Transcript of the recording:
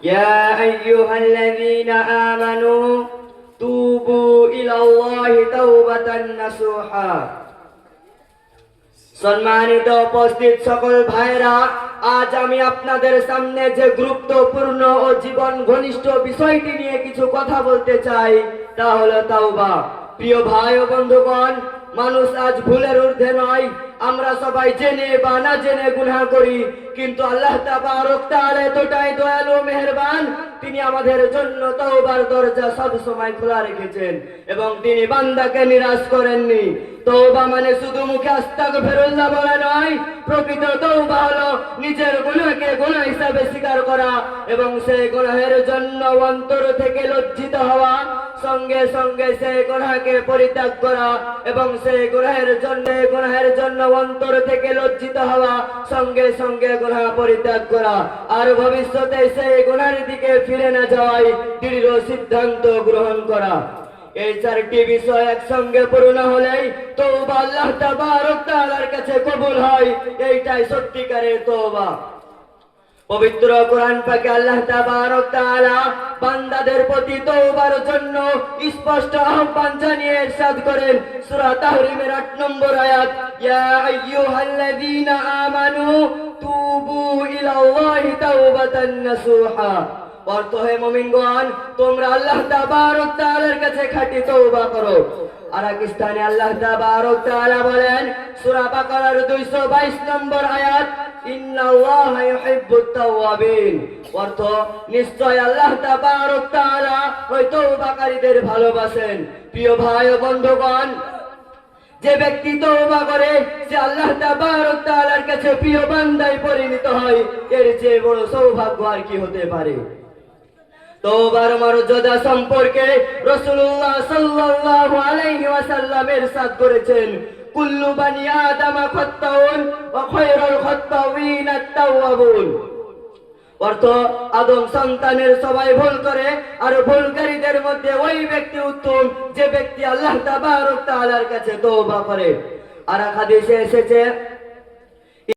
يا أيها الذين آمنوا توبوا إلى الله توبة نصوحا। সম্মানিত উপস্থিত সকল ভাইরা, আজ আমি আপনাদের সামনে যে গুরুত্বপূর্ণ ও জীবন ঘনিষ্ঠ বিষয়টি নিয়ে কিছু কথা বলতে চাই তা হলো তাওবা। প্রিয় ভাই ও বন্ধুগণ, মানুষ আজ ভুলের ঊর্ধ্বে নয়। আমরা সবাই জেনে বা না জেনে গুনাহ করি, কিন্তু আল্লাহ তাবারক তাআলা এতটাই দয়ালু মেহেরবান, তিনি আমাদের জন্য তওবার দরজা সব সময় খোলা রেখেছেন এবং তিনি বান্দাকে নিরাশ করেননি। তওবা মানে শুধু মুখে আস্তাগফিরুল্লাহ বলা নয়, প্রকৃত তওবা হলো নিজের গুনাহকে গুনাহ হিসাবে স্বীকার করা এবং সেই গুনাহের জন্য অন্তর থেকে লজ্জিত হওয়া, সঙ্গে সঙ্গে সেই গুনাহকে পরিত্যাগ করা এবং সেই গুনাহের জন্য অন্তর থেকে লজ্জিত হওয়া, সঙ্গে সঙ্গে গুনাহ পরিত্যাগ করা আর ভবিষ্যতে সেই গুনাহের দিকে ফিরে না যাওয়াই দৃঢ় সিদ্ধান্ত গ্রহণ করা। এই চারটি বিষয় একসঙ্গে পূর্ণ হলেই তওবা আল্লাহ তাবারক তাআলার কাছে কবুল হয়। এইটাই সত্যিকারের তওবা। পবিত্র কোরআন পাকে আল্লাহ তাবারক তাআলা বান্দাদের প্রতি তওবার জন্য স্পষ্ট আহ্বান জানিয়ে ইরশাদ করেন সূরা তাহরিমের ৮ নম্বর আয়াত, ইয়া আইয়ুহাল্লাযীনা আমানু তুবু ইলাল্লাহি তাওবাতান নাসুহা। অর্থ, হে মুমিনগণ, তোমরা আল্লাহ তাবারক তাআলার কাছে খাঁটি তওবা করো। আর এক স্থানে আল্লাহ তাবারক তাআলা বলেন সূরা বাকারার ২২২ নম্বর আয়াত, ইন্নাল্লাহা ইউহিব্বুত তাওয়াবিন। অর্থ, নিশ্চয় আল্লাহ তাবারক তাআলা ওই তওবাকারীদের ভালোবাসেন। প্রিয় ভাই ও বন্ধুগণ, যে ব্যক্তি তওবা করে সে আল্লাহ তাবারক তাআলার কাছে প্রিয় বান্দায় পরিণত হয়। এর চেয়ে বড় সৌভাগ্য আর কি হতে পারে? তওবার মর্যাদা সম্পর্কে রাসূলুল্লাহ সাল্লাল্লাহু আলাইহি ওয়াসাল্লাম ইরশাদ করেছেন, কুল্লু বানি আদম খাত্তাউন ওয়া খায়রুল খাত্তাউইন আত-তাওয়াবুন। অর্থ, আদম সন্তানের সবাই ভুল করে আর ভুলকারীদের মধ্যে ওই ব্যক্তি উত্তম যে ব্যক্তি আল্লাহ তাবারক তাআলার কাছে তওবা করে। আর এক হাদিসে এসেছে,